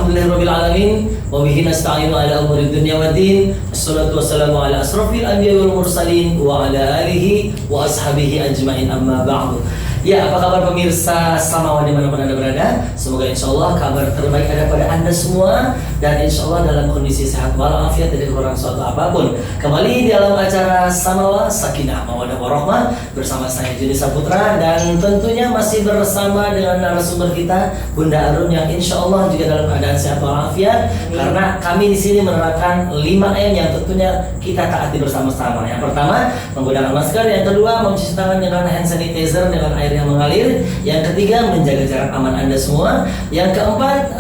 Alhamdulillahirabbil alamin wa bihi nasta'inu ala umuri dunya waddin. Wassalatu wassalamu ala asrofil anbiya'i wal mursalin wa ala alihi wa ashabihi ajmain, amma ba'du. Ya, apa kabar pemirsa Samawa dimanapun Anda berada? Semoga insya Allah kabar terbaik ada pada Anda semua, dan insya Allah dalam kondisi sehat walafiat, tidak kurang suatu apapun. Kembali dalam acara Samawa Sakinah Mawaddah Warahmah bersama saya Juni Saputra, dan tentunya masih bersama dengan narasumber kita Bunda Arum yang insya Allah juga dalam keadaan sehat walafiat. Karena kami di sini menerapkan 5M yang tentunya kita taati bersama-sama. Yang pertama, menggunakan masker. Yang kedua, mencuci tangan dengan hand sanitizer dengan air yang mengalir. Yang ketiga, menjaga jarak aman Anda semua. Yang keempat,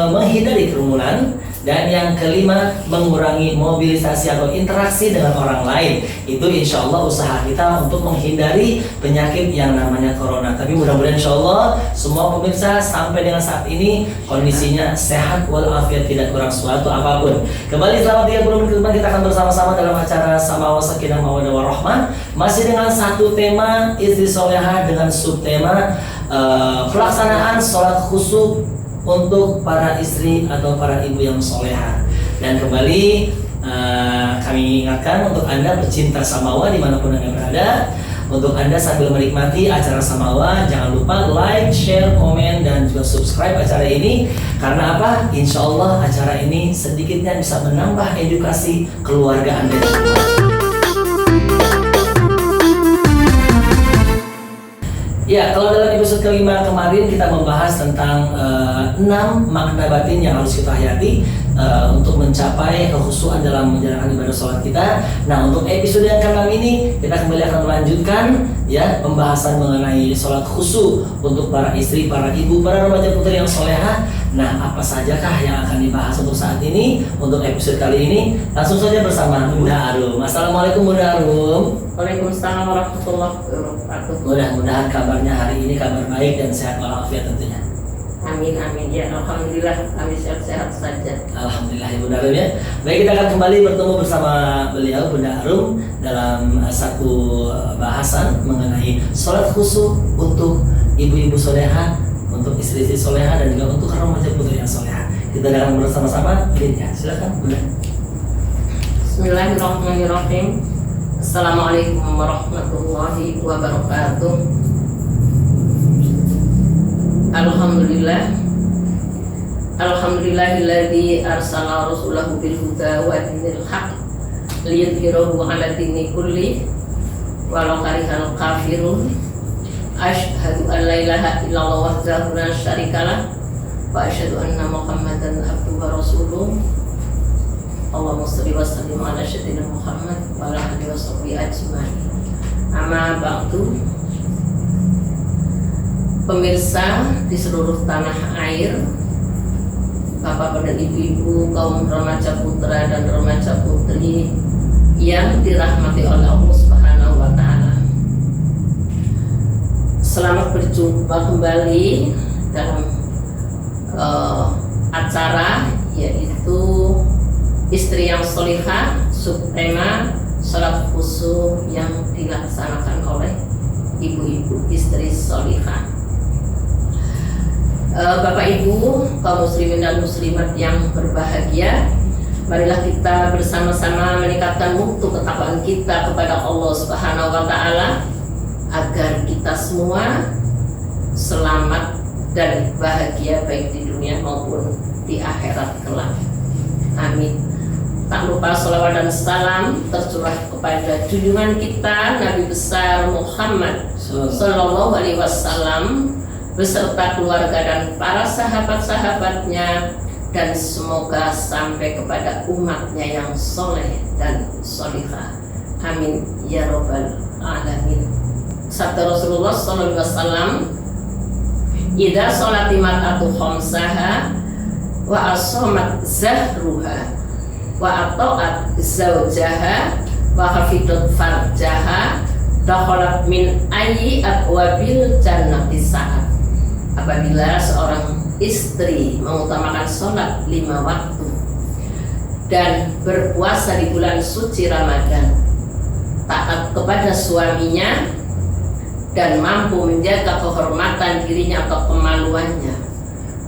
menghindari kerumunan. Dan yang kelima, mengurangi mobilisasi atau interaksi dengan orang lain. Itu insya Allah usaha kita untuk menghindari penyakit yang namanya corona. Tapi mudah-mudahan insya Allah semua pemirsa sampai dengan saat ini kondisinya sehat walafiat, tidak kurang suatu apapun. Kembali selama 30 menit ke depan kita akan bersama-sama dalam acara Samawa Sakinah Mawaddah Warahmah, masih dengan satu tema istri solehah dengan subtema pelaksanaan sholat khusyuk untuk para istri atau para ibu yang solehah. Dan kembali kami ingatkan untuk Anda pecinta Samawa dimanapun Anda berada, untuk Anda sambil menikmati acara Samawa, jangan lupa like, share, komen, dan juga subscribe acara ini. Karena apa? Insya Allah acara ini sedikitnya bisa menambah edukasi keluarga Anda semua. Ya, kalau dalam episode kelima kemarin kita membahas tentang 6 makna batin yang harus kita hayati untuk mencapai kekhusyuan dalam menjalankan ibadah sholat kita. Nah, untuk episode yang ke-6 ini kita kembali akan melanjutkan ya pembahasan mengenai sholat khusyuk untuk para istri, para ibu, para remaja putri yang solehah. Nah, apa sajakah yang akan dibahas untuk saat ini, untuk episode kali ini? Langsung saja bersama Bunda Arum. Assalamualaikum Bunda Arum. Waalaikumsalam warahmatullahi wabarakatuh. Mudah-mudahan kabarnya hari ini kabar baik dan sehat walafiat tentunya. Amin amin ya, alhamdulillah kami sehat-sehat saja. Alhamdulillah ya Bunda Arum ya. Baik, kita akan kembali bertemu bersama beliau Bunda Arum dalam satu bahasan mengenai sholat khusyuk untuk ibu-ibu solehah, untuk istri-istri solehah, dan juga untuk remaja putri yang solehah. Kita akan bersama-sama ya. Silakan Bunda. Bismillahirrahmanirrahim. Assalamualaikum warahmatullahi wabarakatuh. Alhamdulillah. Alhamdulillahilladzi arsala rasulahu bil huda wa dinil haq liyudhhirahu 'ala dini kulli walau karihal kafirun. Asyhadu an la ilaha illallah wahdahu la syarikalah wa asyhadu anna Muhammadan abduhu wa rasuluh. Allahumma shalli wa sallim ala sayyidina Muhammad wa ala alihi wa sahbihi ajmain. Amma ba'du. Pemirsa di seluruh tanah air, Bapak dan Ibu-ibu, kaum remaja putra dan remaja putri yang dirahmati oleh Allah Subhanahu wa taala. Selamat berjumpa kembali dalam acara yaitu Istri yang Solihah, subtema sholat khusyuk yang dilaksanakan oleh ibu-ibu istri solihah. Bapak Ibu, kaum muslimin dan muslimat yang berbahagia, marilah kita bersama-sama meningkatkan mutu ketakwaan kita kepada Allah Subhanahu wa taala agar kita semua selamat dan bahagia baik di dunia maupun di akhirat kelak. Amin. Tak lupa salawat dan salam tercurah kepada junjungan kita Nabi besar Muhammad Sallallahu Alaihi Wasallam beserta keluarga dan para sahabat-sahabatnya, dan semoga sampai kepada umatnya yang soleh dan solihah. Amin ya robbal alamin. Sabda Rasulullah Sallallahu Alaihi Wasallam, "Idza sholati mar'atu khamsaha wa asomat zahruha wa ata'at zawjaha wa hafidat farjaha dakhalat min ayyi abwabil jannati sa'at." Apabila seorang istri mengutamakan sholat 5 waktu dan berpuasa di bulan suci Ramadan, taat kepada suaminya dan mampu menjaga kehormatan dirinya atau kemaluannya,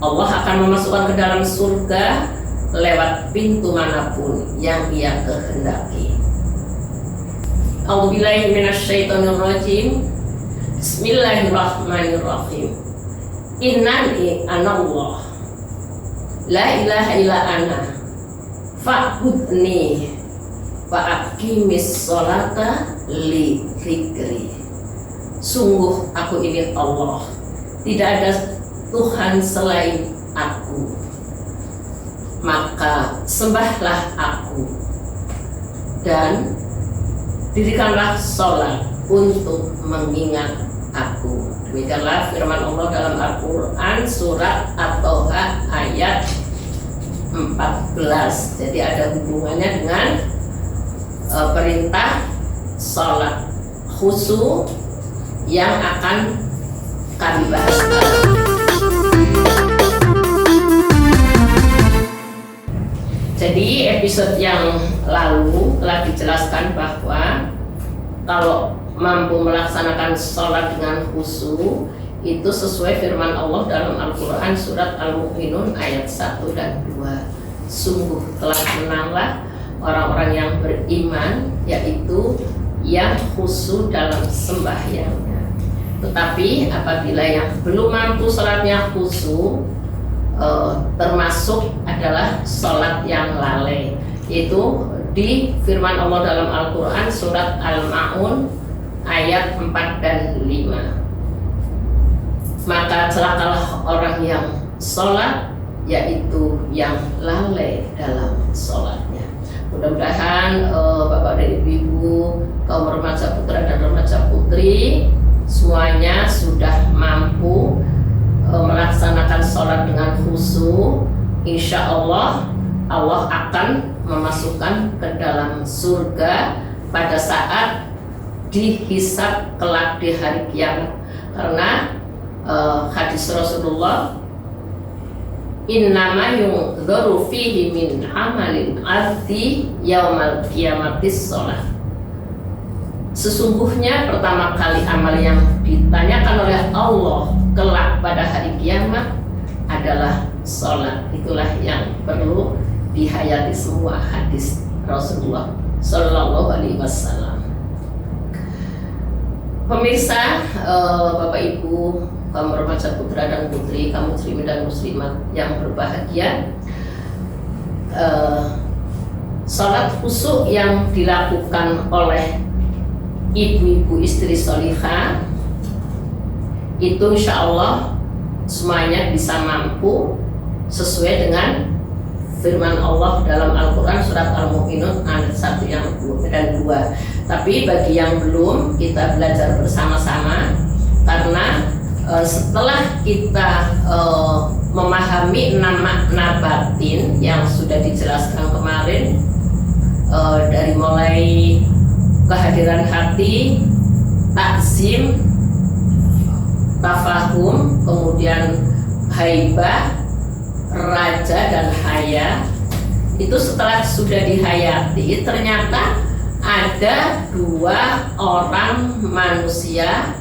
Allah akan memasukkan ke dalam surga lewat pintu manapun yang ia kehendaki. A'udzubillahi minasyaitonirrajim. Bismillahirrahmanirrahim. Innani anallah la ilaha illa ana fa'budni wa aqimis sholata li dzikri. Sungguh aku ini Allah, tidak ada Tuhan selain aku, maka sembahlah aku dan dirikanlah sholat untuk mengingat aku. Demikianlah firman Allah dalam Al-Quran surat At-Toha ayat 14. Jadi ada hubungannya dengan perintah sholat khusyuk yang akan kami bahas. Jadi episode yang lalu telah dijelaskan bahwa kalau mampu melaksanakan sholat dengan khusyuk itu sesuai firman Allah dalam Al-Quran surat Al-Mu'minun ayat 1 dan 2. Sungguh telah menanglah orang-orang yang beriman, yaitu yang khusyuk dalam sembahyangnya. Tetapi apabila yang belum mampu sholatnya khusyuk, termasuk adalah sholat yang lalai, yaitu di firman Allah dalam Al-Quran surat Al-Ma'un ayat 4 dan 5. Maka celakalah orang yang sholat, yaitu yang lalai dalam sholatnya. Mudah-mudahan Bapak dan Ibu, kaum remaja putra dan remaja putri semuanya sudah mampu melaksanakan sholat dengan khusyuk. Insya Allah Allah akan memasukkan ke dalam surga pada saat dihisab kelak di hari kiamat. Karena hadis Rasulullah, innama yungdharu fihi min amalin arti yaumal kiamatis sholat. Sesungguhnya pertama kali amal yang ditanyakan oleh Allah kelak pada hari kiamat adalah sholat. Itulah yang perlu dihayati semua hadis Rasulullah Sallallahu Alaihi Wasallam. Pemirsa, Bapak Ibu, kaum remaja putra dan putri, kaum muslimin dan muslimat yang berbahagia, sholat khusyuk yang dilakukan oleh ibu-ibu istri sholihah itu insya Allah semuanya bisa mampu sesuai dengan firman Allah dalam Al-Quran surat Al-Mu'minun ayat 1 dan 2. Tapi bagi yang belum, kita belajar bersama-sama, karena setelah kita memahami makna batin yang sudah dijelaskan kemarin, dari mulai kehadiran hati, takzim, tafahum, kemudian haibah, raja dan haya, itu setelah sudah dihayati ternyata ada dua orang manusia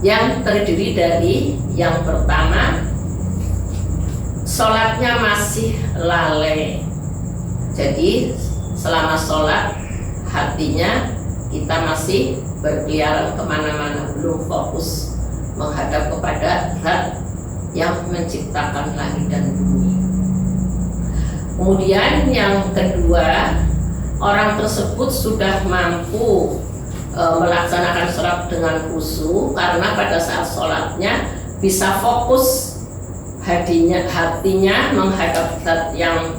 yang terdiri dari yang pertama sholatnya masih lalai. Jadi selama sholat hatinya kita masih berkeliaran kemana-mana, belum fokus menghadap kepada Zat yang menciptakan langit dan bumi. Kemudian yang kedua, orang tersebut sudah mampu melaksanakan sholat dengan khusyuk karena pada saat sholatnya bisa fokus hatinya menghadap Zat yang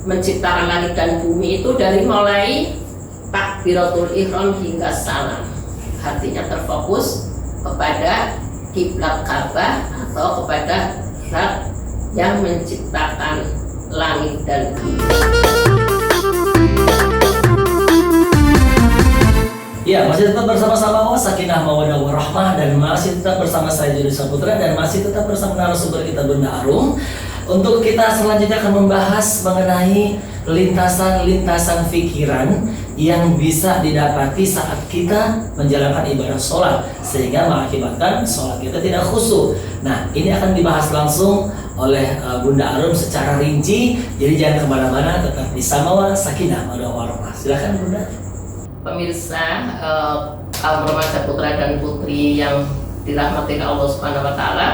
menciptakan langit dan bumi itu dari mulai takbiratul ihram hingga salam. Hatinya terfokus kepada kiblat Ka'bah atau kepada Zat yang menciptakan langit dan bumi. Ya, masih tetap bersama-sama Sakinah Mawaddah Warahmah, dan masih tetap bersama saya Jody Saputra, dan masih tetap bersama narasumber kita Bunda Arum. Untuk kita selanjutnya akan membahas mengenai lintasan-lintasan pikiran yang bisa didapati saat kita menjalankan ibadah sholat sehingga mengakibatkan sholat kita tidak khusyuk. Nah, ini akan dibahas langsung oleh Bunda Arum secara rinci. Jadi jangan kemana-mana, tetap di Samawa Sakinah Mawaddah Warahmah. Silakan Bunda. Pemirsa, kaum remaja putra dan putri yang dirahmati Allah Subhanahu wa Ta'ala.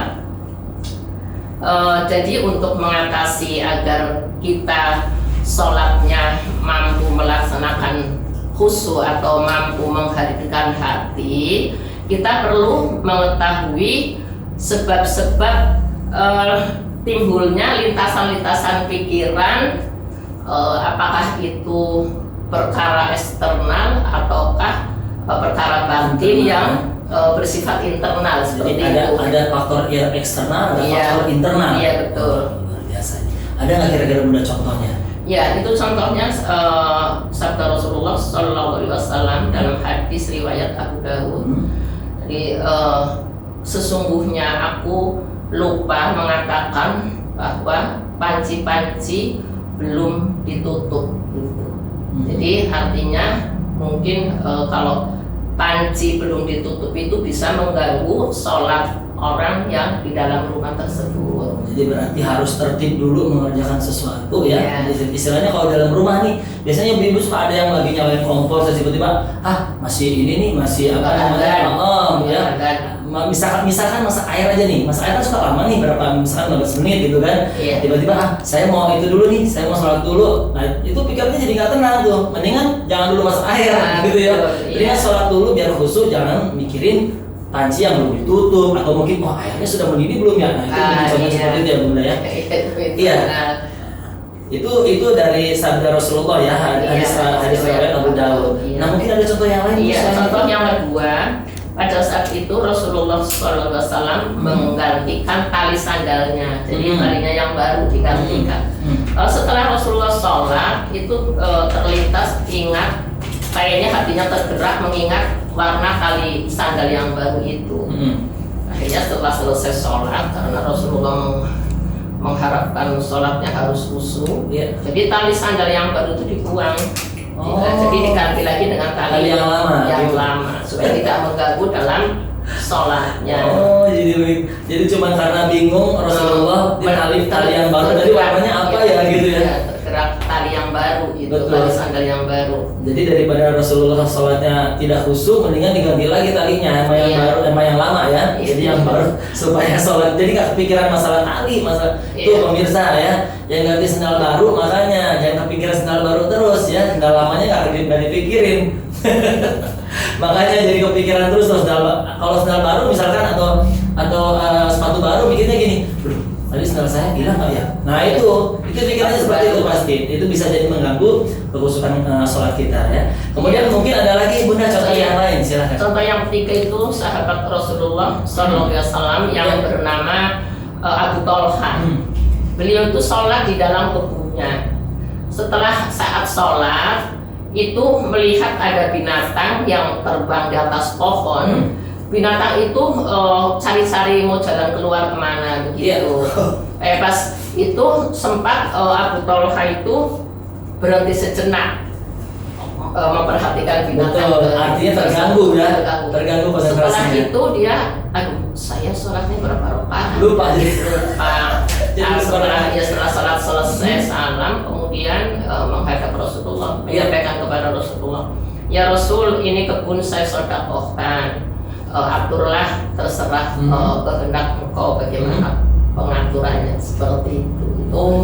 Jadi untuk mengatasi agar kita sholatnya mampu melaksanakan khusyuk atau mampu menghadirkan hati, kita perlu mengetahui sebab-sebab timbulnya lintasan-lintasan pikiran, apakah itu perkara eksternal ataukah perkara batin yang bersifat internal seperti itu. Ada faktor yang eksternal, ada faktor internal. Iya betul. Luar biasa. Ada nggak kira-kira Bunda contohnya? Ya itu contohnya sabda Rasulullah SAW dalam hadis riwayat Abu Dawud. Jadi sesungguhnya aku lupa mengatakan bahwa panci-panci belum ditutup. Gitu. Jadi artinya mungkin kalau panci belum ditutup itu bisa mengganggu sholat orang yang di dalam rumah tersebut. Jadi berarti harus tertib dulu mengerjakan sesuatu ya. Yeah. Istilahnya kalau dalam rumah nih, biasanya ibu suka ada yang lagi nyalain kompor, tiba-tiba masih ini nih, masih apa namanya? Misalkan masak air aja nih, masak air kan suka lama nih, berapa misalkan 15 menit gitu kan. Yeah. Tiba-tiba saya mau itu dulu nih, saya mau sholat dulu. Nah itu pikirannya jadi nggak tenang tuh. Mendingan jangan dulu masak air gitu ya. Mendingan sholat dulu biar khusyuk, jangan mikirin panci yang belum ditutup atau mungkin airnya sudah mendidih belum ya. Nah itu seperti itu ya Bunda ya. Iya. Itu dari sabda Rasulullah ya, hadis riwayat Abu Dawud. Nah mungkin ada contoh yang lain. Iya, contoh yang kedua, pada saat itu Rasulullah SAW menggantikan tali sandalnya, jadi talinya yang baru digantikan. Setelah Rasulullah sholat itu terlintas ingat, kayaknya hatinya tergerak mengingat warna tali sandal yang baru itu. Akhirnya setelah selesai sholat, karena Rasulullah mengharapkan sholatnya harus khusyuk, jadi tali sandal yang baru itu dibuang. Jadi diganti lagi dengan tali yang lama supaya tidak mengganggu dalam sholatnya. Jadi cuma karena bingung Rasulullah di tali yang baru, jadi warnanya apa ya gitu ya? Tergerak tali yang baru itu, tali sandal yang baru. Jadi daripada Rasulullah sholatnya tidak khusyuk, mendingan diganti lagi talinya sama yang baru, sama yang lama ya. Jadi yang baru supaya sholat. Jadi nggak kepikiran masalah tali, tuh pemirsa ya. Yang ganti sendal baru, makanya jangan kepikiran sendal baru terus ya. Sendal lamanya nggak dipikirin. Makanya jadi kepikiran terus kalau sendal baru misalkan atau sepatu baru mikirnya gini, tadi sendal saya hilang nggak ya? Nah itu pikirannya seperti itu pasti. Itu bisa jadi mengganggu kekhusyukan sholat kita ya. Kemudian mungkin ada lagi Bunda contoh yang lain, silakan. Contoh yang ketiga itu sahabat Rasulullah SAW yang bernama Abu Tolha. Beliau itu sholat di dalam kebunnya. Setelah saat sholat itu melihat ada binatang yang terbang di atas pohon. Binatang itu cari-cari mau jalan keluar kemana begitu. Pas itu sempat Abu Tolha itu berhenti sejenak memperhatikan binatang. Artinya terganggu ya. Terganggu konsentrasinya. Setelah itu dia, saya sholatnya berapa rakaat? Lupa. Setelah sholat selesai salam, kemudian menghadap Rasulullah, menyampaikan kepada Rasulullah, ya Rasul, ini kebun saya sedekahkan. Aturlah, terserah kehendak engkau bagaimana pengaturannya, seperti itu.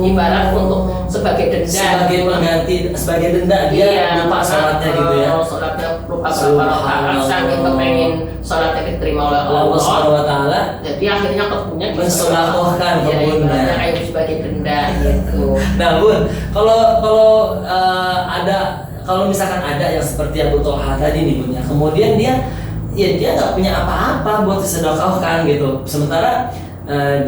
Ibarat untuk sebagai denda, sebagai pengganti, sebagai denda dia lupa sholatnya gitu ya. Sholatnya lupa berapa rakaat, saking kepengen sholatnya diterima oleh Allah Subhanahu wa Ta'ala. Jadi akhirnya kebunnya mensedekahkan kebunnya kayak sebagai denda gitu. Nah Bun, kalau misalkan ada yang seperti Abu Tolha tadi nih Bun ya, kemudian dia nggak punya apa-apa buat disedekahkan gitu. Sementara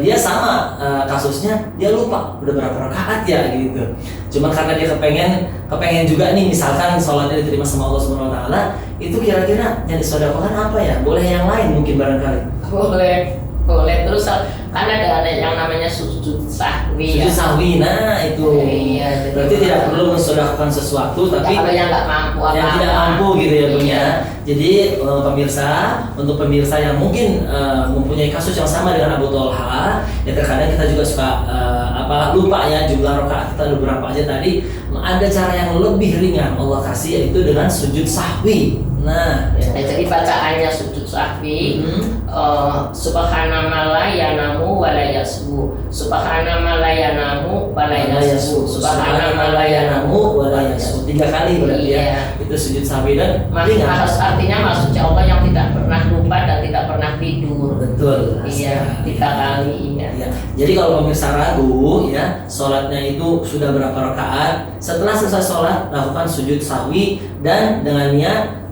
dia sama kasusnya, dia lupa udah berapa rakaat ya gitu. Cuma karena dia kepengen juga nih, misalkan sholatnya diterima sama Allah Subhanahu Wa Taala, itu kira-kira yang disedekahkan apa ya? Boleh yang lain mungkin barangkali. Boleh. Boleh. Terus kan ada yang namanya sujud sahwi. Sujud sahwi, nah itu. Iya, Berarti tidak perlu mensedekahkan sesuatu, tapi kalau yang nggak mampu yang apa-apa. tidak mampu gitu ya Bun ya. Iya. Jadi pemirsa, untuk pemirsa yang mungkin mempunyai kasus yang sama dengan Abu Tolha, ya terkadang kita juga suka lupa ya jumlah rakaat kita beberapa aja tadi. Ada cara yang lebih ringan Allah kasih, yaitu dengan sujud sahwi. Nah, Ya, jadi bacaannya sujud sahwi. Subhana ma la yanamu wa la yasbu. Subhana ma la yanamu wa la yasbu. Subhana ma la yanamu wa la yasbu. 3 kali berarti ya. Iya. Itu sujud sahwi dan ringan. Harus artinya maksudnya Allah yang tidak pernah lupa dan tidak pernah tidur. Betul. Iya, 3 kali. Iya. Ya. Jadi kalau pemirsa ragu ya, sholatnya itu sudah berapa rakaat, setelah selesai sholat lakukan sujud sahwi dan dengan niat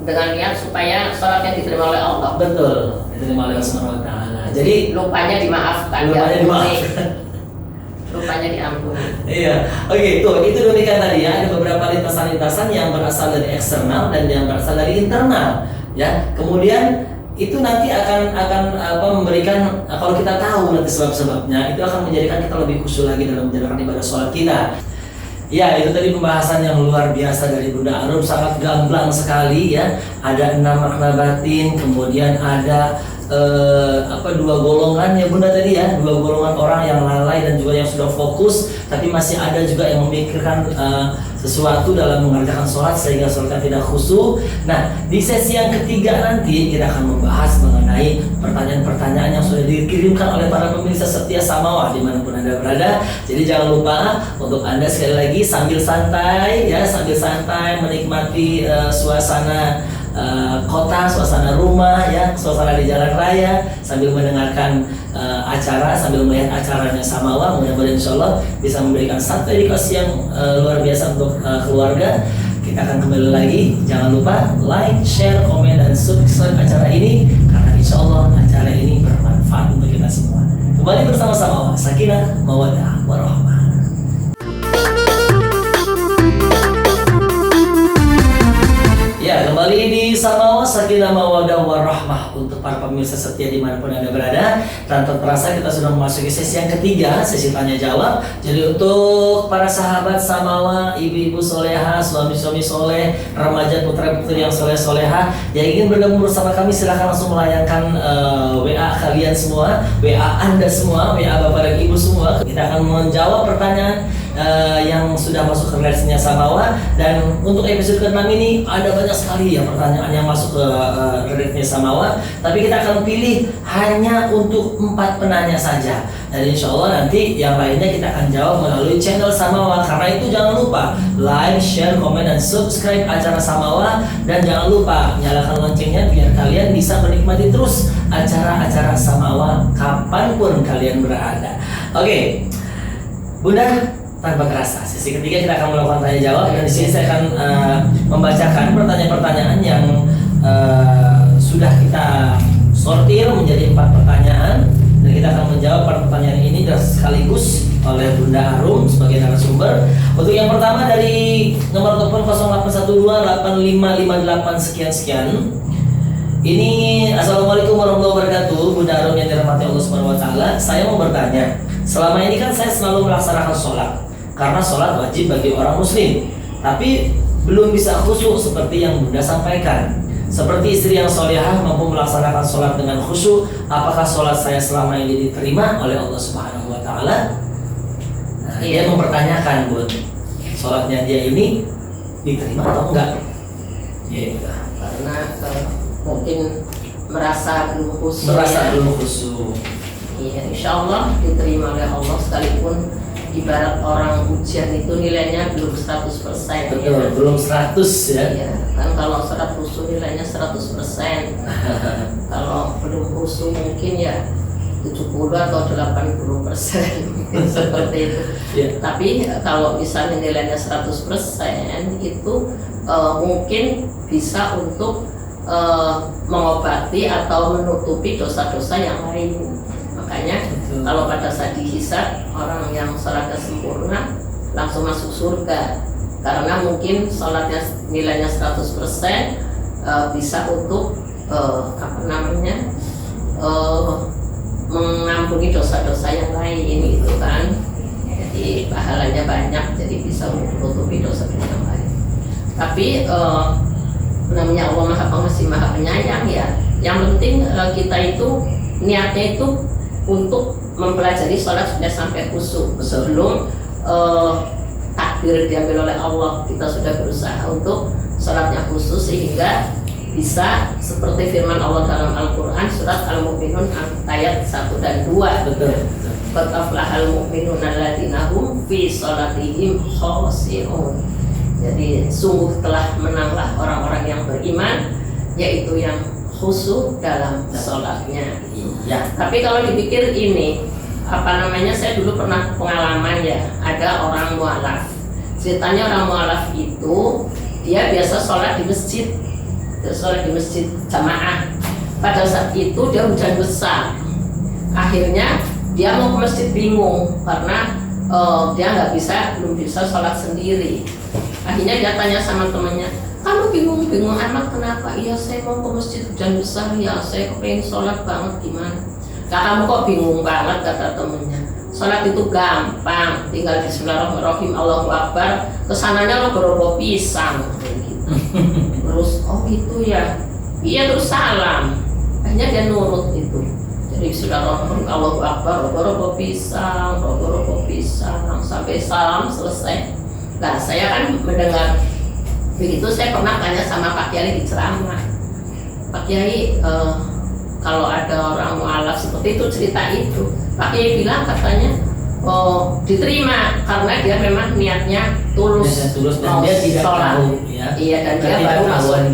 dengan niat supaya sholatnya diterima oleh Allah. betul diterima oleh Allah Subhanahu wa Ta'ala. Jadi Lupanya dimaafkan. lupanya ya. dimaafkan. Lupanya diampuni. Iya, oke, itu demikian tadi ya. Ada beberapa lintasan-lintasan yang berasal dari eksternal dan yang berasal dari internal. Ya, kemudian itu nanti akan memberikan, kalau kita tahu nanti sebab-sebabnya, itu akan menjadikan kita lebih khusyuk lagi dalam menjalankan ibadah sholat kita. Ya, itu tadi pembahasan yang luar biasa dari Bunda Arum, sangat gamblang sekali ya. Ada 6 makna batin, kemudian ada 2 golongan ya Bunda tadi ya, 2 golongan orang yang lalai dan juga yang sudah fokus, tapi masih ada juga yang memikirkan sesuatu dalam mengerjakan sholat sehingga sholatnya tidak khusyuk. Nah, di sesi yang ketiga nanti kita akan membahas mengenai pertanyaan-pertanyaan yang sudah dikirimkan oleh para pemirsa setia Samawa dimanapun Anda berada. Jadi jangan lupa untuk Anda sekali lagi sambil santai menikmati suasana kota, suasana rumah ya, suasana di jalan raya, sambil mendengarkan acara, sambil melihat acaranya Samawa. Mudah-mudahan insyaallah bisa memberikan satu edukasi yang luar biasa untuk keluarga. Kita akan kembali lagi. Jangan lupa like, share, komen, dan subscribe acara ini, karena insyaallah acara ini bermanfaat untuk kita semua. Kembali bersama Samawa, Sakinah, Mawaddah, Warahmah. Ya, kembali di Samawa, Sakinah, Mawaddah, Warahmah untuk para pemirsa setia dimanapun Anda berada. Dan terasa kita sudah memasuki sesi yang ketiga, sesi tanya jawab. Jadi untuk para sahabat Samawa, ibu-ibu soleha, suami-suami soleh, remaja putra-putri yang soleh-soleha yang ingin bergabung bersama kami, silahkan langsung melayangkan WA kalian semua, WA Anda semua, WA Bapak dan Ibu semua. Kita akan menjawab pertanyaan yang sudah masuk ke redaksinya Samawa. Dan untuk episode ke-6 ini ada banyak sekali ya pertanyaan yang masuk ke redaksinya Samawa, tapi kita akan pilih hanya untuk 4 penanya saja. Dan insya Allah nanti yang lainnya kita akan jawab melalui channel Samawa. Karena itu jangan lupa like, share, komen, dan subscribe acara Samawa. Dan jangan lupa nyalakan loncengnya biar kalian bisa menikmati terus acara-acara Samawa kapanpun kalian berada. Oke, Bunda, tanpa kerasa, sesi ketiga kita akan melakukan tanya jawab, dan di sini saya akan membacakan pertanyaan-pertanyaan yang sudah kita sortir menjadi 4 pertanyaan, dan kita akan menjawab pertanyaan ini sekaligus oleh Bunda Arum sebagai narasumber. Untuk yang pertama dari nomor telepon 08128558 sekian. Ini Assalamualaikum warahmatullahi wabarakatuh, Bunda Arum yang dirahmati Allah Subhanahu wa Ta'ala. Saya mau bertanya, selama ini kan saya selalu melaksanakan sholat karena sholat wajib bagi orang muslim, tapi belum bisa khusyuk seperti yang Bunda sampaikan. Seperti istri yang solehah mampu melaksanakan sholat dengan khusyuk, apakah sholat saya selama ini diterima oleh Allah Subhanahu wa Ta'ala? Nah, dia mempertanyakan, Bun, sholatnya dia ini diterima atau enggak? Karena mungkin merasa belum khusyuk. Iya, insya Allah diterima oleh Allah, sekalipun ibarat orang ujian itu nilainya belum 100%. Betul, ya. belum 100 ya. Iya, kan kalau sholat khusyuk nilainya 100%. Kalau belum khusyuk mungkin ya 70 atau 80%. Seperti itu. Yeah. Tapi kalau misalnya nilainya 100% itu mungkin bisa untuk mengobati atau menutupi dosa-dosa yang lain. Makanya kalau pada saat dihisab, orang yang sholatnya sempurna langsung masuk surga, karena mungkin sholatnya nilainya 100% bisa untuk mengampuni dosa-dosa yang lain gitu kan. Jadi pahalanya banyak, jadi bisa menutupi dosa-dosa yang lain. Tapi namanya Allah Maha Pengasih Maha Penyayang ya. Yang penting kita itu niatnya itu untuk mempelajari sholat sudah sampai khusyuk. Sebelum takbir diambil oleh Allah, kita sudah berusaha untuk sholatnya khusus sehingga bisa seperti firman Allah dalam Al-Quran surat Al-Mu'minun ayat 1 dan 2. Betul. Qad aflahal mu'minun alladzina hum fi sholatihim khashi'un. Jadi sungguh telah menanglah orang-orang yang beriman, yaitu yang khusyuk dalam sholatnya. Iya. Tapi kalau dipikir ini, saya dulu pernah pengalaman ya, ada orang mualaf. Ceritanya orang mualaf itu dia biasa sholat di masjid, jamaah. Pada saat itu dia hujan besar. Akhirnya dia mau ke masjid bingung karena dia belum bisa sholat sendiri. Akhirnya dia tanya sama temannya, kamu bingung amat kenapa? Iya, saya mau ke masjid hujan besar ya, saya kepengen sholat banget, gimana? Kamu kok bingung banget, kata temennya. Sholat itu gampang, tinggal bismillahirrahmanirrahim, Allahu Akbar, kesananya lo gerobok pisang gitu. Terus oh gitu ya, iya terus salam. Akhirnya dia nurut itu. Jadi bismillahirrahmanirrahim, Allahu Akbar, gerobok pisang sampai salam selesai. Nah saya kan mendengar begitu, saya pernah tanya sama Pak Kiai di ceramah, Pak Kiai kalau ada orang mualaf seperti itu, cerita itu, Pak Kiai bilang katanya diterima karena dia memang niatnya tulus dan dia tidak sholat. tahu ya. Iya, dan dia baru masuk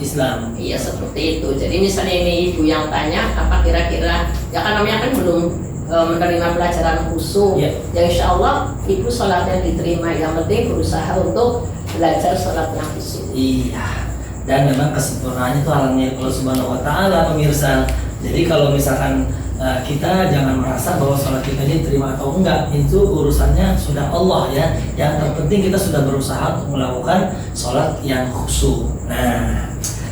Islam. Iya seperti itu. Jadi misalnya ini ibu yang tanya apa kira-kira, ya kan namanya kan belum menerima pelajaran khusyuk. Ya insya Allah ibu sholatnya diterima. Yang penting berusaha untuk belajar sholatnya khusyuk. Iya. Dan memang kesempurnaannya itu halangnya Allah Subhanahu Wa Taala, pemirsa. Jadi kalau misalkan kita jangan merasa bahwa sholat kita ini diterima atau enggak, itu urusannya sudah Allah ya. Yang terpenting kita sudah berusaha untuk melakukan sholat yang khusyuk. Nah,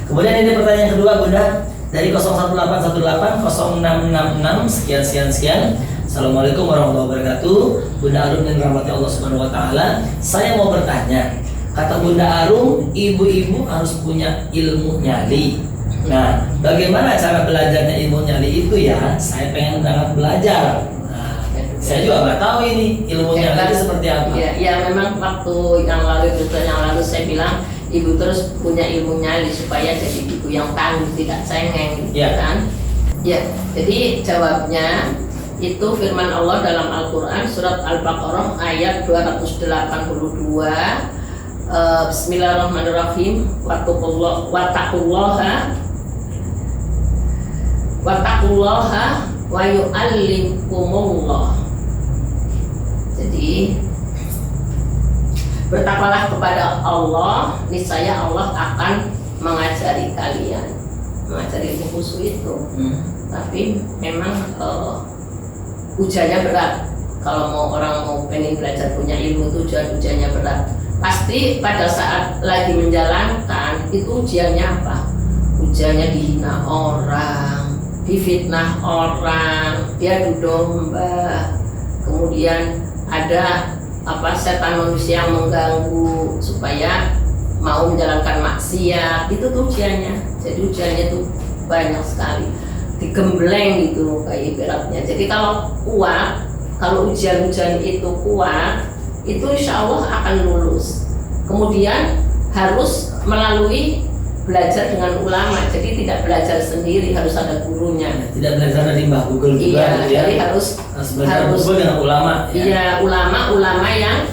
kemudian ini pertanyaan kedua Bunda dari 01818 0666 sekian. Assalamualaikum warahmatullahi wabarakatuh. Bunda Arum dan rahmati Allah Subhanahu Wa Taala. Saya mau bertanya, kata Bunda Arum, ibu-ibu harus punya ilmu nyali. Nah, bagaimana cara belajarnya ilmu nyali itu ya? Saya pengen banget belajar. Nah, saya juga nggak tahu ini ilmu nyali itu seperti apa. Ya memang waktu yang lalu saya bilang ibu terus punya ilmu nyali supaya jadi ibu yang tangguh, tidak cengeng, gitu kan? Ya, jadi jawabnya itu firman Allah dalam Al-Quran surat Al-Baqarah ayat 282. Bismillahirrahmanirrahim. Wattaqullaha wa yu'allimkumullah. Jadi bertakwalah kepada Allah, niscaya Allah akan mengajari kalian. Mengajari ilmu khusyuk itu. Tapi memang ujiannya berat. Kalau orang mau pengen belajar punya ilmu itu ujiannya berat. Pasti pada saat lagi menjalankan itu ujiannya apa? Ujiannya dihina orang, difitnah orang, diadu domba, kemudian ada setan manusia yang mengganggu supaya mau menjalankan maksiat. Itu tuh ujiannya. Jadi ujiannya tuh banyak sekali, digembleng gitu kayak ibaratnya. Jadi kalau kuat, kalau ujian-ujian itu kuat, itu insya Allah akan lulus. Kemudian harus melalui belajar dengan ulama, jadi tidak belajar sendiri, harus ada gurunya. Tidak belajar dari Mbah Google juga. Iya, gitu ya. jadi harus Google dengan ulama. Iya, ulama yang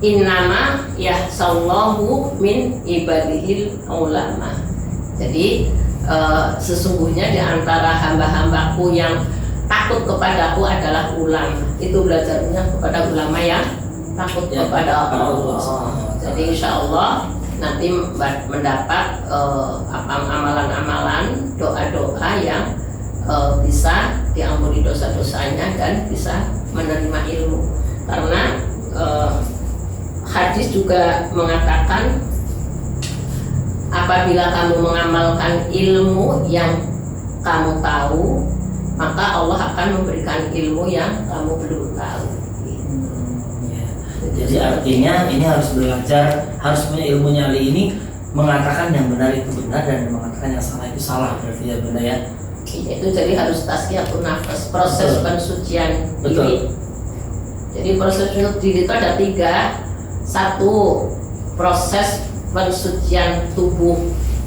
innama yahsallahu min ibadihil ulama. Jadi sesungguhnya di antara hamba-hambaku yang takut kepadaku adalah ulama. Itu belajarnya kepada ulama yang takut kepada Allah. Jadi insya Allah nanti mendapat amalan-amalan, doa-doa yang bisa diampuni dosa-dosanya dan bisa menerima ilmu. Karena hadis juga mengatakan apabila kamu mengamalkan ilmu yang kamu tahu, maka Allah akan memberikan ilmu yang kamu belum tahu. Ya. Jadi artinya ini harus belajar, harus punya ilmu nyali ini, mengatakan yang benar itu benar dan mengatakan yang salah itu salah, berarti ya benar ya. Itu jadi harus tazkiyatun nafas, proses pensucian diri. Betul. Jadi proses pensucian diri itu ada 3. 1, proses pensucian tubuh.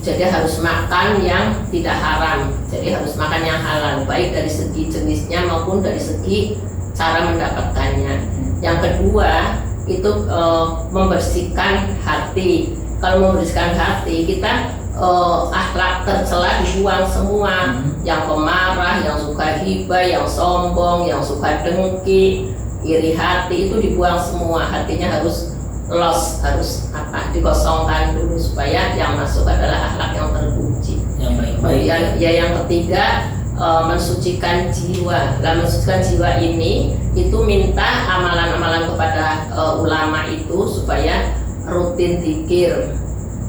Jadi harus makan yang tidak haram. Jadi harus makan yang halal, baik dari segi jenisnya maupun dari segi cara mendapatkannya. Yang kedua itu membersihkan hati. Kalau membersihkan hati, kita akhlak tercela dibuang semua. Yang pemarah, yang suka hibah, yang sombong, yang suka dengki, iri hati itu dibuang semua. Hatinya harus harus dikosongkan dulu supaya yang masuk adalah akhlak yang terpuji. Yang baik-baik. Yang ketiga mensucikan jiwa. Nah, mensucikan jiwa ini itu minta amalan-amalan kepada ulama itu supaya rutin zikir.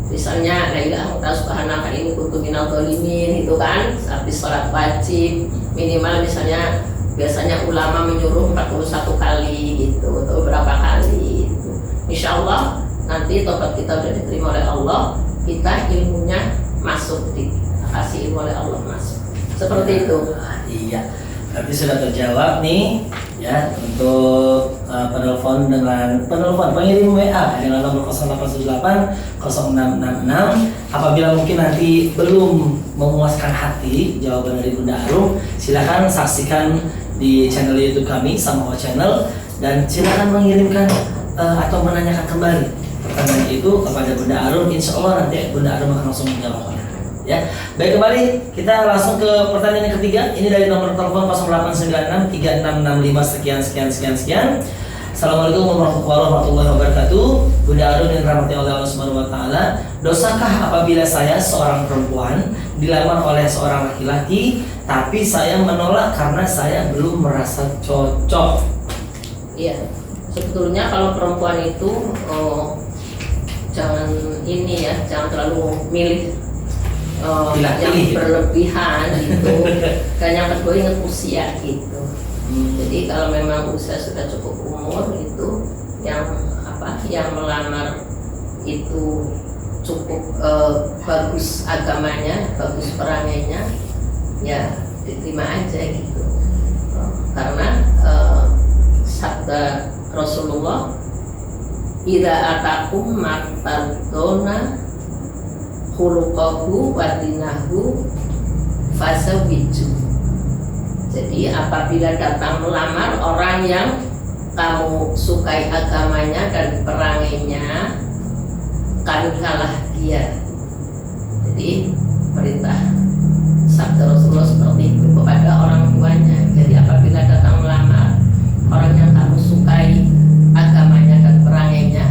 Misalnya la ilaha illallah subhanaka inni kuntu minadz dzalimin, itu kan habis sholat wajib minimal misalnya biasanya ulama menyuruh 41 kali gitu atau berapa kali gitu. Insya Allah nanti tobat kita sudah diterima oleh Allah, kita ilmunya masuk, dikasih ilmu oleh Allah masuk. Seperti itu. Iya, berarti sudah terjawab nih ya untuk penelpon pengirim WA dengan nomor 0818 0666. Apabila mungkin nanti belum memuaskan hati jawaban dari Bunda Arum, silakan saksikan di channel YouTube kami Samawa Channel dan silakan mengirimkan atau menanyakan kembali pertanyaan itu kepada Bunda Arum. Insya Allah nanti Bunda Arum akan langsung menjawabnya. Ya, baik, kembali kita langsung ke pertanyaan yang ketiga. Ini dari nomor telepon 0896 3665 sekian. Assalamualaikum warahmatullahi wabarakatuh. Bunda Arum yang dirahmati oleh Allah Subhanahu wa taala, dosakah apabila saya seorang perempuan dilamar oleh seorang laki-laki tapi saya menolak karena saya belum merasa cocok? Iya. Sebetulnya kalau perempuan itu jangan terlalu milih yang berlebihan gitu. Dan yang kedua ingat usia gitu. Jadi kalau memang usia sudah cukup umur itu yang melamar itu cukup bagus agamanya, bagus perangainya, ya diterima aja gitu. Karena sabda Rasulullah, idza atakum martadona khuluquhu wa dinahu fasawiju. Jadi apabila datang melamar orang yang kamu sukai agamanya dan perangainya, kawinkanlah dia. Jadi perintah sabda Rasulullah seperti itu kepada orang tuanya. Jadi apabila datang melamar orang yang kamu sukai agamanya dan perangainya,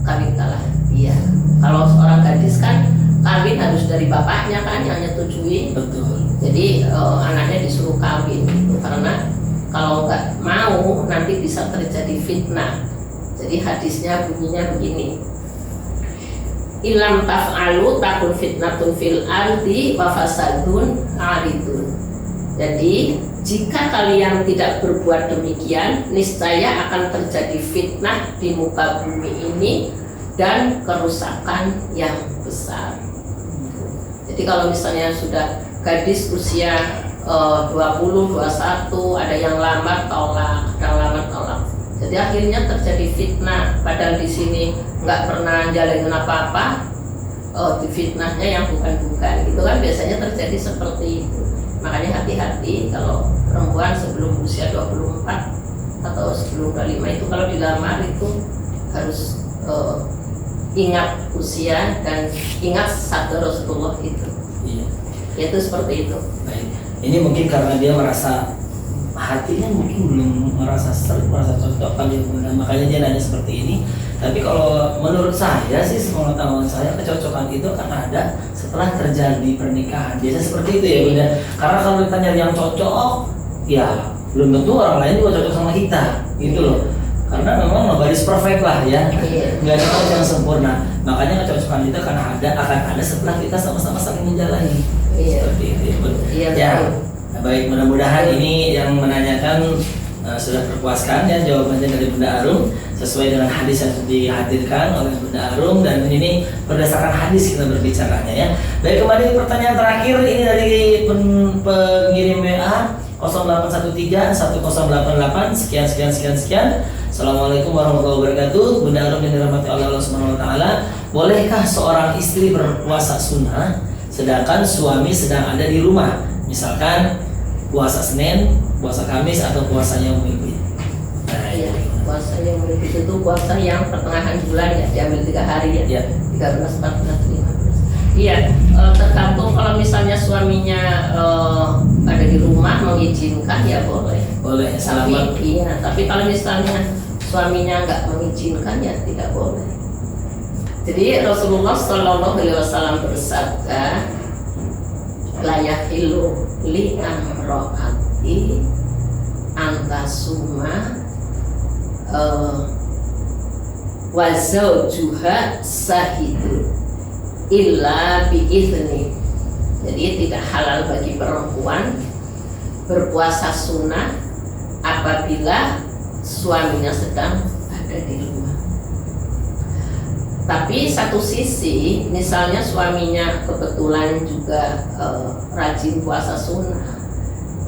kawinkanlah dia. Kalau seorang gadis kan kawin harus dari bapaknya kan yang nyetujui. Betul. Jadi anaknya disuruh kawin gitu. Karena kalau nggak mau nanti bisa terjadi fitnah. Jadi hadisnya bunyinya begini: ilam taf'alu takun fitnatun fil ardi wa fasadun aridun. Jadi jika kalian tidak berbuat demikian, niscaya akan terjadi fitnah di muka bumi ini dan kerusakan yang besar. Jadi kalau misalnya sudah gadis usia 20, 21, ada yang lamar tolak, Jadi akhirnya terjadi fitnah. Padahal di sini nggak pernah jalanin apa-apa, di fitnahnya yang bukan-bukan. Itu kan biasanya terjadi seperti itu. Makanya hati-hati kalau perempuan sebelum usia 24 atau sebelum 25 itu kalau dilamar itu harus ingat usia dan ingat sabda Rasulullah itu. Iya. Itu seperti itu. Baik. Ini mungkin karena dia merasa hatinya mungkin belum merasa cocok kali, makanya dia nanya seperti ini. Tapi kalau menurut saya sih, sepengetahuan saya, kecocokan itu akan ada setelah terjadi pernikahan. Biasa seperti itu ya Bunda. Karena kalau kita nyari yang cocok, ya belum tentu orang lain juga cocok sama kita, gitu loh. Karena memang nobody's perfect lah ya, nggak ada yang sempurna. Makanya kecocokan itu akan ada setelah kita sama-sama saling menjalani. Iya. Seperti itu. Iya, Ya, betul. baik, mudah-mudahan ini yang menanyakan sudah terpuaskan ya jawabannya dari Bunda Arum sesuai dengan hadis yang dihadirkan oleh Bunda Arum, dan ini berdasarkan hadis kita berbicaranya ya. Baik, kembali pertanyaan terakhir ini dari pengirim WA 0813 1088 sekian. Assalamualaikum warahmatullahi wabarakatuh. Bunda Arum yang dirahmati Allah Subhanahu wa taala, bolehkah seorang istri berpuasa sunnah sedangkan suami sedang ada di rumah? Misalkan puasa Senin, puasa Kamis, atau puasa Yaumul Bid. Nah, Iya, puasa yang itu tuh puasa yang pertengahan bulan ya, diambil 3 hari ya. Ya. 13, 14, 15. Iya, tergantung kalau misalnya suaminya ada di rumah mengizinkan ya boleh. Boleh, selama Tapi kalau misalnya suaminya nggak mengizinkan ya tidak boleh. Jadi Rasulullah Shallallahu Alaihi Wasallam bersabda, la yahillu li amro'ati antasuma wa zawjuha sahidun illa bi'izni. Jadi tidak halal bagi perempuan berpuasa sunnah apabila suaminya sedang ada di rumah. Tapi satu sisi, misalnya suaminya kebetulan juga rajin puasa sunnah,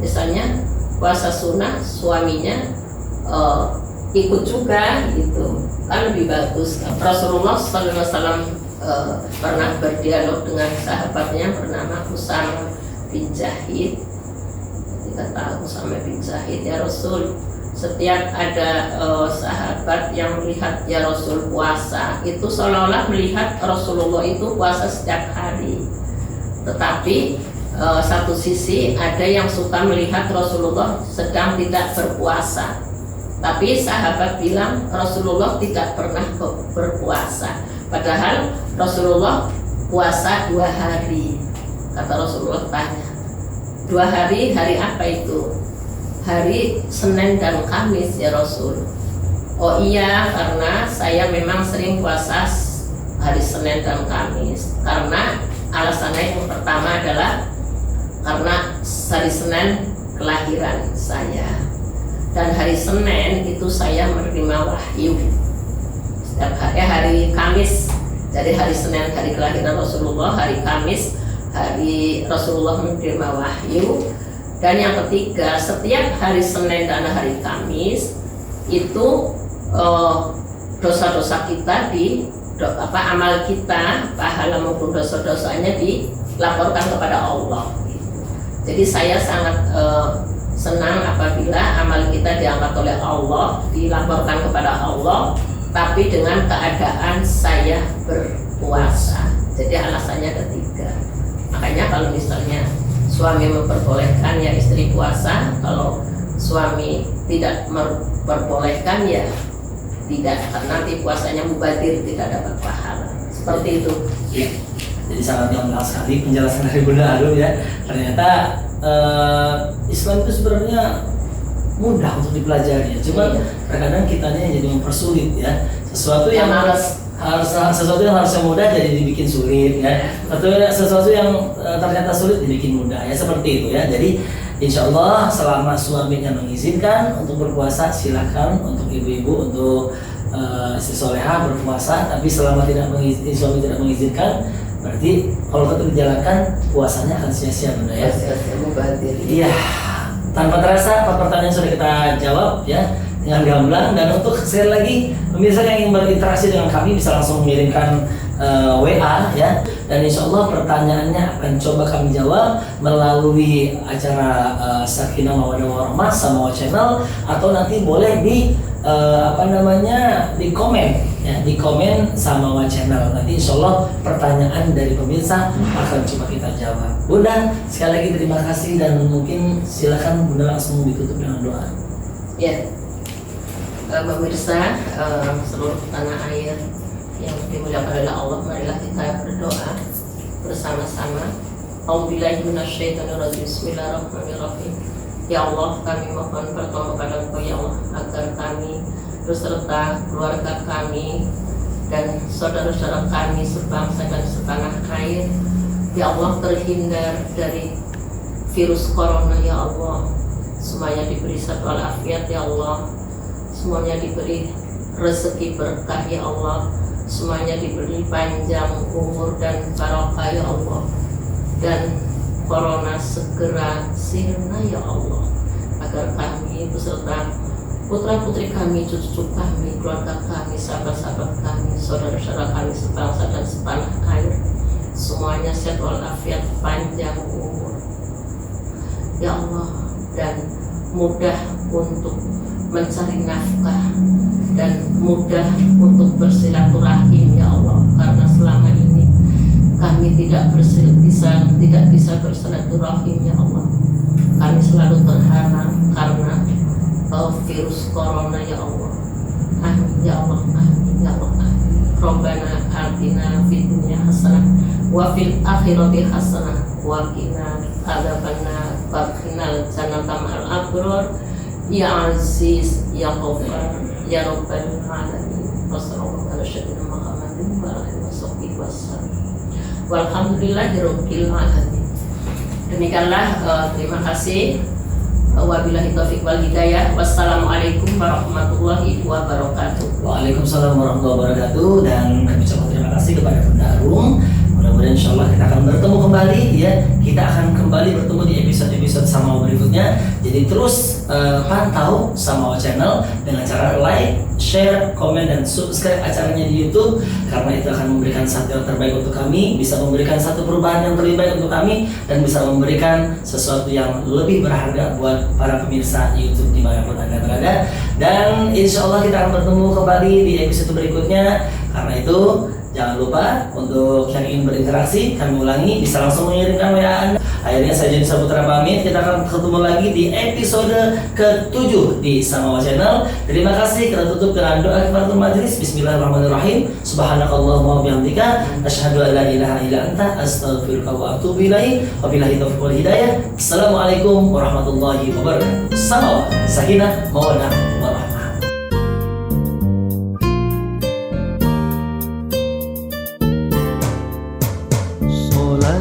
misalnya puasa sunnah suaminya ikut juga, gitu kan lebih bagus. Rasulullah SAW pernah berdialog dengan sahabatnya bernama Usama bin Zahid. Ketika tahu Usama bin Zahid, ya Rasul, setiap ada sahabat yang melihat ya Rasul puasa, itu seolah-olah melihat Rasulullah itu puasa setiap hari. Tetapi satu sisi ada yang suka melihat Rasulullah sedang tidak berpuasa. Tapi sahabat bilang Rasulullah tidak pernah berpuasa, padahal Rasulullah puasa 2 hari. Kata Rasulullah, tanya, 2 hari, hari apa itu? Hari Senin dan Kamis ya Rasul. Oh iya, karena saya memang sering puasa hari Senin dan Kamis. Karena alasannya yang pertama adalah karena hari Senin kelahiran saya, dan hari Senin itu saya menerima wahyu. Setiap hari Kamis, jadi hari Senin hari kelahiran Rasulullah, hari Kamis hari Rasulullah menerima wahyu. Dan yang ketiga, setiap hari Senin dan hari Kamis itu dosa-dosa kita amal kita, pahala maupun dosa-dosanya dilaporkan kepada Allah. Jadi saya sangat senang apabila amal kita diangkat oleh Allah, dilaporkan kepada Allah, tapi dengan keadaan saya berpuasa. Jadi alasannya ada 3. Makanya kalau misalnya suami memperbolehkan ya istri puasa, kalau suami tidak memperbolehkan ya tidak, karena nanti puasanya mubadir, tidak dapat pahala. Seperti itu. Ya. Jadi sangat lengkap sekali penjelasan dari Bunda Arum ya. Ternyata Islam itu sebenarnya mudah untuk dipelajari, cuma terkadang kitanya yang jadi mempersulit ya. Sesuatu yang sesuatu yang harusnya mudah jadi dibikin sulit ya. Sesuatu yang ternyata sulit dibikin mudah ya, seperti itu ya. Jadi insya Allah selama suaminya mengizinkan untuk berpuasa, silakan untuk ibu-ibu, untuk istri soleha berpuasa. Tapi selama suami tidak mengizinkan, berarti kalau itu dijalankan puasanya akan sia-sia Bunda ya. Iya. Tanpa terasa 4 pertanyaan sudah kita jawab ya dengan gamblang. Dan untuk share lagi, pemirsa yang ingin berinteraksi dengan kami bisa langsung mengirimkan WA ya. Dan insya Allah pertanyaannya akan coba kami jawab melalui acara Sakinah Mawaddah Warahmah Samawa Channel, atau nanti boleh di di komen ya, di komen Samawa Channel. Nanti insya Allah pertanyaan dari pemirsa akan coba kita jawab. Bunda, sekali lagi terima kasih, dan mungkin silakan Bunda langsung ditutup dengan doa. Ya, pemirsa seluruh tanah air yang dimuliakan oleh Allah, marilah kita berdoa bersama-sama. A'udzubillahiminasyaitonirrajim. Bismillahirrahmanirrahim. Ya Allah, kami mohon bertolong kepada Engkau ya Allah, agar kami beserta keluarga kami dan saudara-saudara kami sebangsa dan setanah air Ya Allah, terhindar dari virus corona ya Allah. Semuanya diberi sehat walafiat ya Allah. Semuanya diberi rezeki berkah ya Allah. Semuanya diberi panjang umur dan barokah ya Allah. Dan corona segera sirna ya Allah, agar kami beserta putra-putri kami, cucu kami, keluarga kami, sahabat-sahabat kami, saudara-saudara kami sebangsa dan setanah air, semuanya sehat walafiat, panjang umur ya Allah, dan mudah untuk mencari nafkah dan mudah untuk bersilaturahim ya Allah, karena selama ini kami tidak bisa bersilaturahim ya Allah. Kami selalu terhalang karena virus corona ya Allah. Amin ya Allah, amin ya Allah, amin. Rabbana atina fid dunya hasanah wa fil akhirati hasanah wa qina adzabannar wa qina jannata ma'al abrar ya aziz ya ghafar ya rabbal alamin. Wassallallahu ala sayyidina Muhammadin wa alihi wasallam. Walhamdulillahirabbil alamin. Demikianlah, terima kasih. Wabillahi taufiq wal hidayah. Wassalamualaikum warahmatullahi wabarakatuh. Waalaikumsalam warahmatullahi wabarakatuh. Dan kami ucapkan terima kasih kepada Bunda Arum. Mudah-mudahan insyaallah kita akan bertemu kembali ya. Kita akan kembali bertemu di episode-episode Samawa berikutnya. Jadi terus pantau Samawa channel dengan cara like, share, komen, dan subscribe acaranya di YouTube, karena itu akan memberikan satu yang terbaik untuk kami, bisa memberikan satu perubahan yang lebih baik untuk kami, dan bisa memberikan sesuatu yang lebih berharga buat para pemirsa YouTube dimanapun Anda berada. Dan insya Allah kita akan bertemu kembali di episode berikutnya. Karena itu jangan lupa untuk yang ingin berinteraksi, kami ulangi, bisa langsung mengirimkan WA Anda. Akhirnya saya Joni Saputra pamit. Kita akan ketemu lagi di episode ke-7 di Samawa Channel. Terima kasih. Kita tutup dengan doa kifaratul majlis. Bismillahirrahmanirrahim. Subhanakallahumma wa bihamdika asyhadu an la ilaha illa anta astaghfiruka wa atubu ilaik. Wabillahi taufiq wal hidayah. Assalamualaikum warahmatullahi wabarakatuh. Samawa, sakinah, mawaddah, warahmah.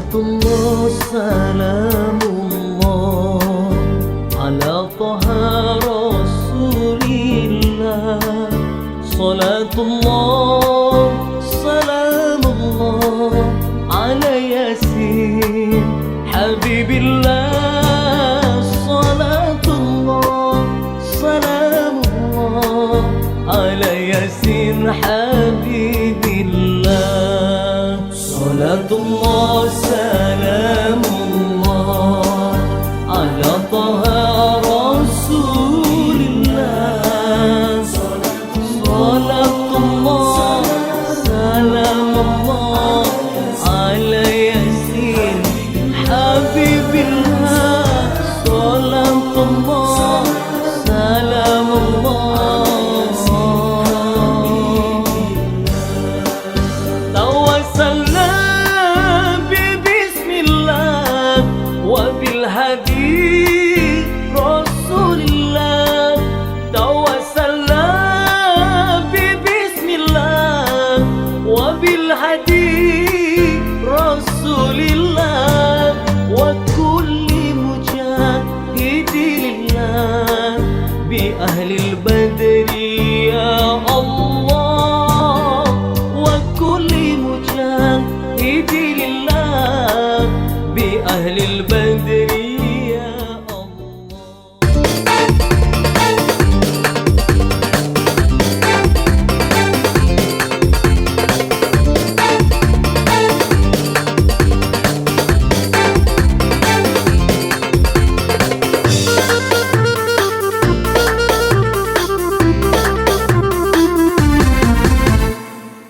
Salatullah salamullah ala taha rasulillah. Salatullah salamullah ala yasin habibillah. Salatullah salamullah ala yasin habibillah. Salatullah salamullah ala taha rasulillah. Salatullah salamullah ala yasin habibillah. Salatullah salamullah. Tawassalna Hadi Rasulillah. Tawassalna bismillah wa bil hadi Rasulillah wa kulli mujahidillah bi ahlil badri ya Allah. Wa kulli mujahidillah bi ahlil badri